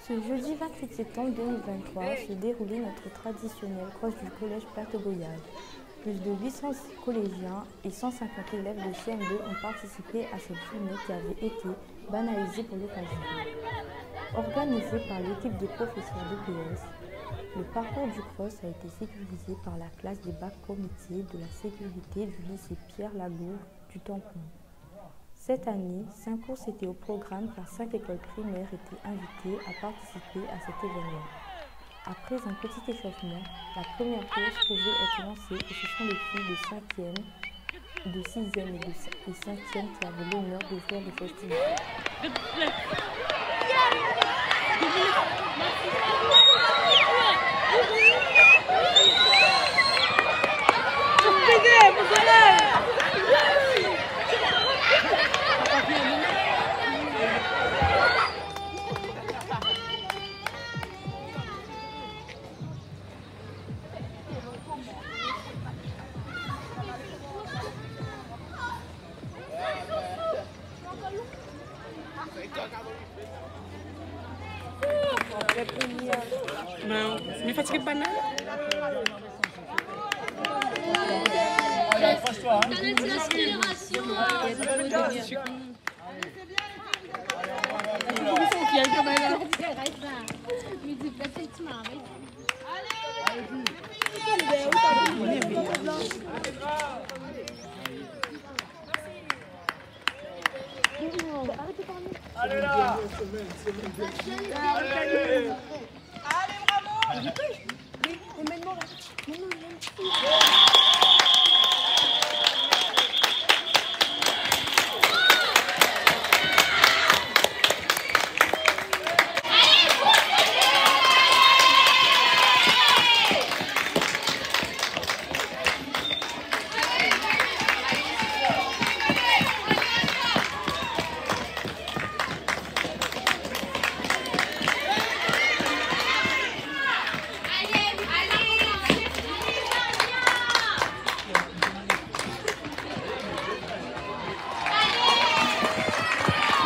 Ce jeudi 28 septembre 2023 se déroulait notre traditionnel cross du collège Plateau-Goyave. Plus de 800 collégiens et 150 élèves de CM2 ont participé à cette journée qui avait été banalisée pour l'occasion. Organisée par l'équipe des professeurs d'EPS, le parcours du cross a été sécurisé par la classe des bacs comités de la sécurité du lycée Pierre-Labour du Tampon. Cette année, 5 courses étaient au programme car 5 écoles primaires étaient invitées à participer à cet événement. Après un petit échauffement, la première course pouvait être lancée et ce sont les filles de 5e, de 6e et de 5e qui avaient l'honneur d'ouvrir les festivités. Non, mais fatigué pas là. Allez là! Allez, bravo!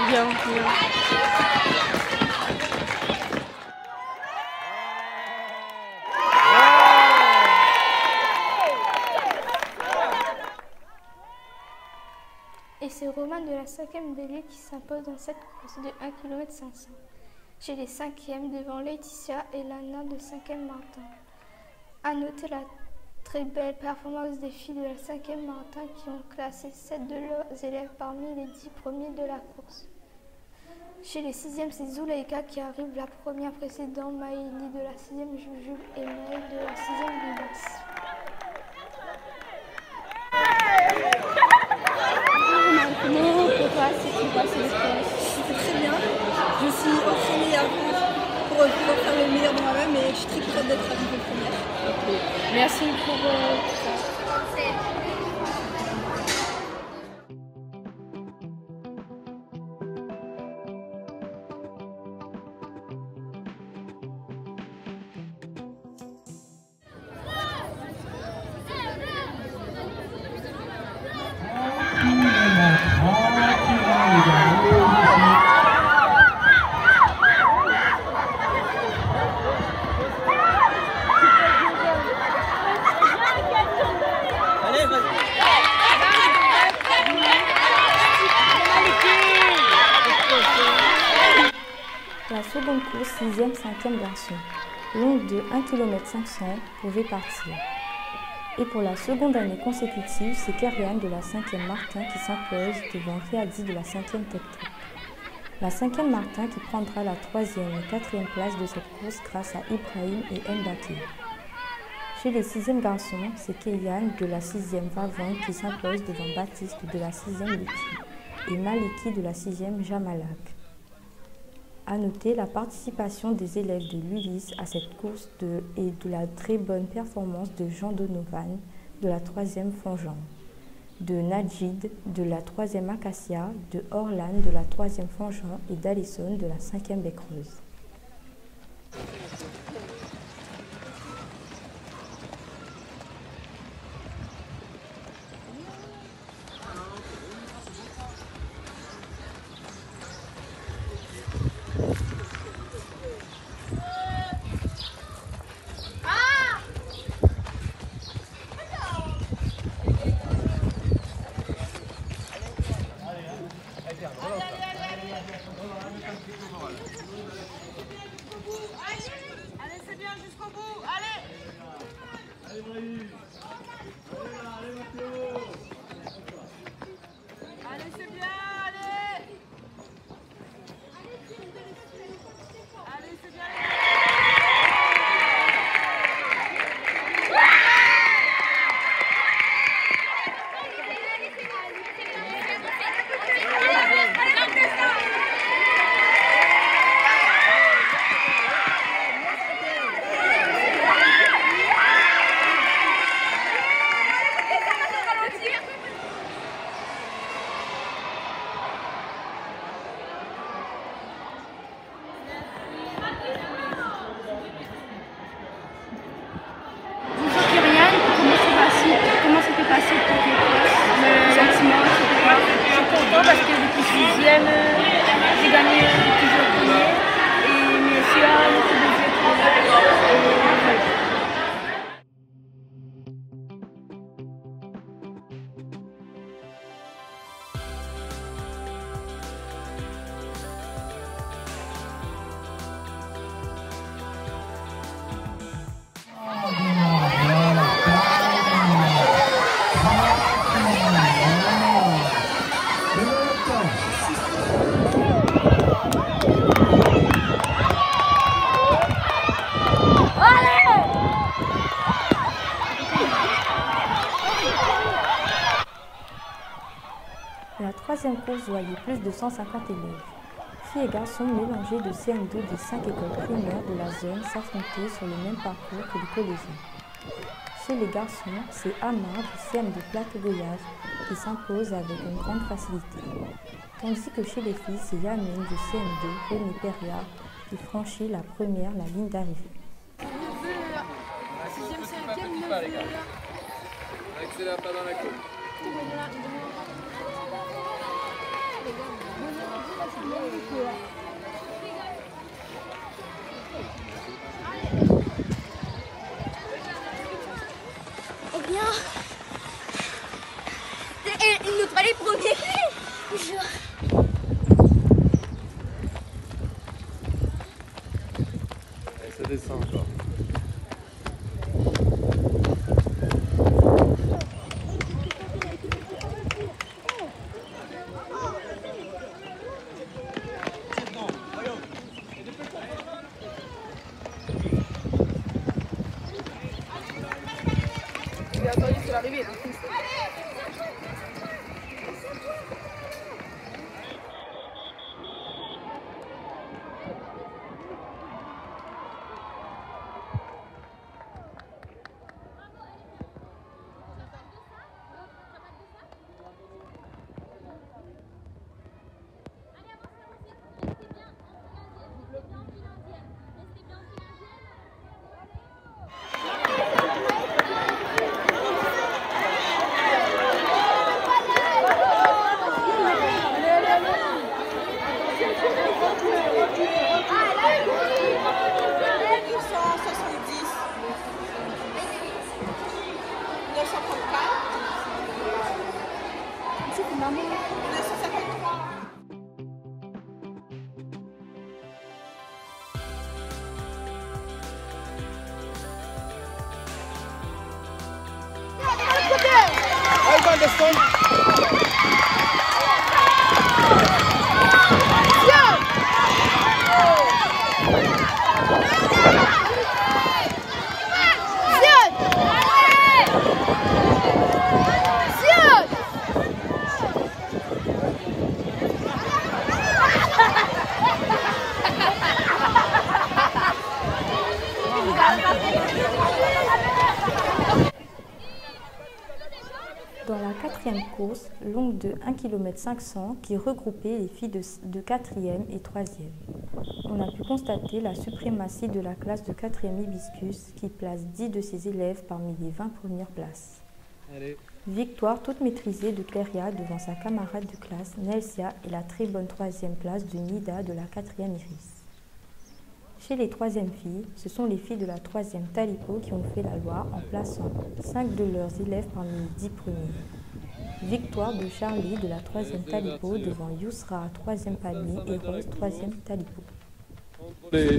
Bien, bien. Et c'est Romain de la 5e DD qui s'impose dans cette course de 1 km 500. Chez les 5e devant Laetitia et Lana de 5e Martin. A noter la très belle performance des filles de la 5e Martin qui ont classé 7 de leurs élèves parmi les 10 premiers de la course. Chez les 6e, c'est Zuleika qui arrive la première précédant Maëlie de la 6e Jujube et Maëlle de la 6e Lilas. Comment pour toi c'est passé l'expérience? C'était très bien. Je me suis entraînée avant pour pouvoir faire le meilleur de moi-même et je suis très contente d'être arrivée première. Okay. Merci pour tout ça. La seconde course, 6e, 5e garçon, longue de 1 km 500, pouvait partir. Et pour la seconde année consécutive, c'est Keriane de la 5e Martin qui s'impose devant Réadi de la 5e Tech Tech. La 5e Martin qui prendra la 3e et 4e place de cette course grâce à Ibrahim et Mbaké. Chez les 6e garçons, c'est Kéliane de la 6e Vavon qui s'impose devant Baptiste de la 6e Liki et Maliki de la 6e Jamalak. A noter la participation des élèves de l'ULIS à cette course et de la très bonne performance de Jean Donovan de la 3e Fongeant, de Najid de la 3e Acacia, de Orlan de la 3e Fongeant et d'Alison de la 5e Bécreuse. Allez, c'est bien jusqu'au bout. Allez. Allez, Brahim. Allez, Mathéo. Allez, c'est bien. Allez. Allez, c'est bien. Parce que depuis 6e, j'ai gagné toujours premier. Et mes soeurs, La troisième course voyait plus de 150 élèves. Filles et garçons mélangés de CM2 des 5 écoles primaires de la zone s'affrontaient sur le même parcours que les collégiens. Chez les garçons, c'est Amar du CM2 Plateau-Goyave qui s'impose avec une grande facilité. Tandis que chez les filles, c'est Yamine du CM2 René Perriard qui franchit la ligne d'arrivée. Accélère pas dans la côte. Oh bien. Il nous fallait premier. Ça descend encore. j'ai attendu sur l'arrivée. Dans la quatrième course, longue de 1 km 500, qui regroupait les filles de 4e et 3e. On a pu constater la suprématie de la classe de 4e hibiscus qui place 10 de ses élèves parmi les 20 premières places. Allez. Victoire toute maîtrisée de Cléria devant sa camarade de classe Nelsia et la très bonne 3e place de Nida de la 4e Iris. Chez les 3e filles, ce sont les filles de la 3e Talipo qui ont fait la loi en plaçant 5 de leurs élèves parmi les 10 premiers. Victoire de Charlie de la 3e Talipo devant Yousra 3e panier et Rose 3e Talipo. Les...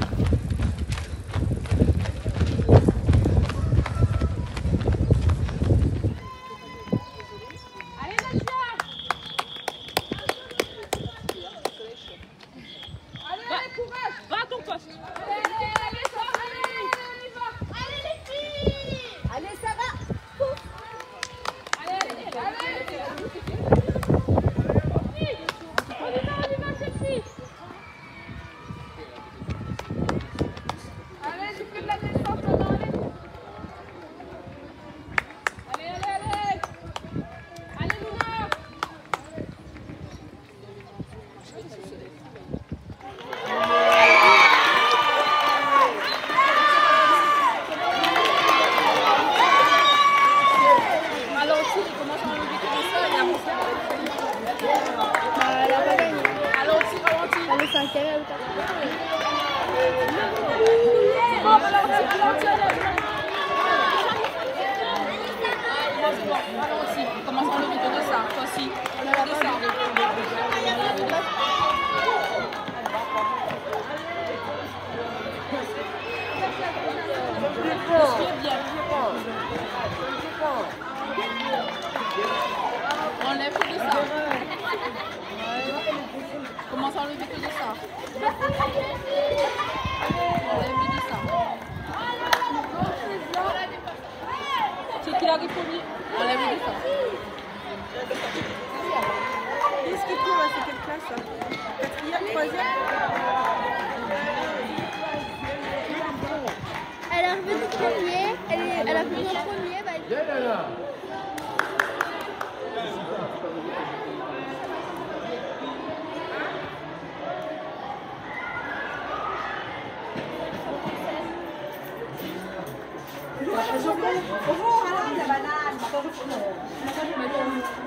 Commence à enlever de ça, toi aussi. Enlève de ça. Commence à enlever de ça. Enlève de ça. C'est qui arrive pour lui. Enlève de ça. Qu'est-ce qui court là? C'est quelle classe ça? 4e, 3e? Elle est revenue du premier, elle a venu en premier.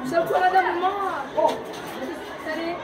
C'est encore un moment. Oh, salut.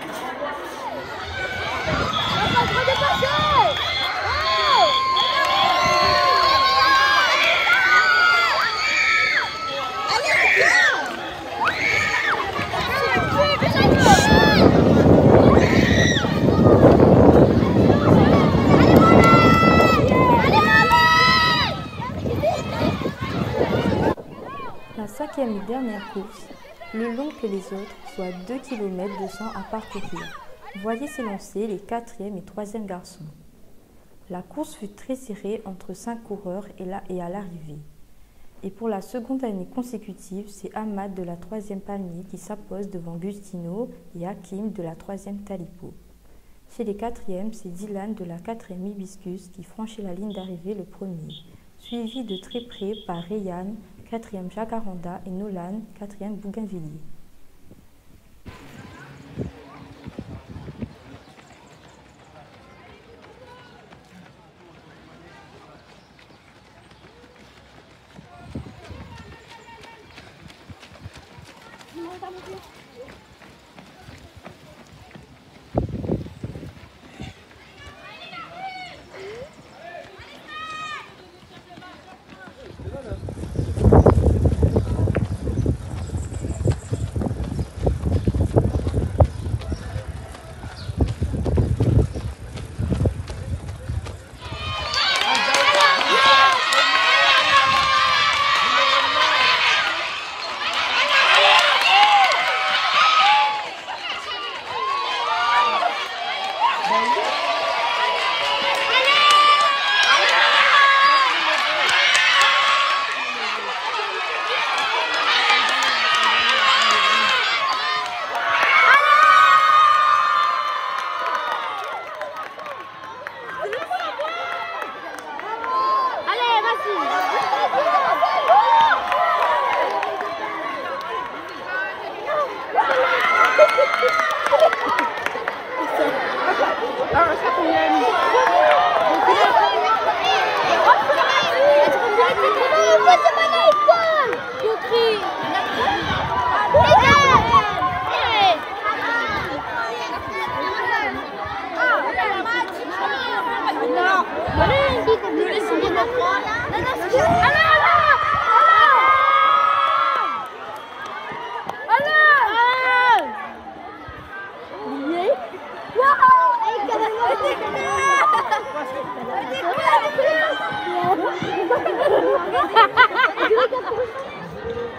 La 5e et dernière course, plus longue que les autres, soit 2 km 200 à parcourir. Voyez s'élancer les 4e et 3e garçons. La course fut très serrée entre 5 coureurs et à l'arrivée. Et pour la seconde année consécutive, c'est Ahmad de la 3e Palmier qui s'impose devant Gustino et Hakim de la 3e Talipo. Chez les 4e, c'est Dylan de la 4e Hibiscus qui franchit la ligne d'arrivée le premier, suivi de très près par Rayhan, 4e Jacaranda et Nolan, 4e Bougainvilliers.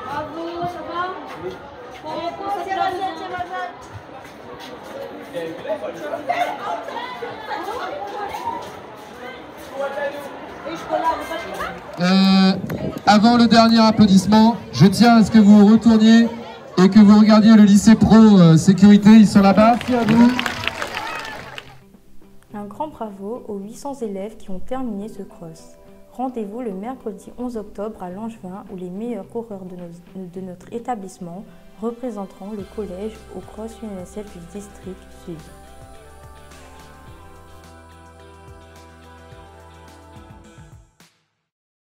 Bravo, ça va? Tiens la tête, tiens la tête. Avant le dernier applaudissement, je tiens à ce que vous retourniez et que vous regardiez le lycée pro sécurité, ils sont là-bas. Merci à vous. Un grand bravo aux 800 élèves qui ont terminé ce cross. Rendez-vous le mercredi 11 octobre à Langevin où les meilleurs coureurs de notre établissement représenteront le collège au cross UNSF du district Sud.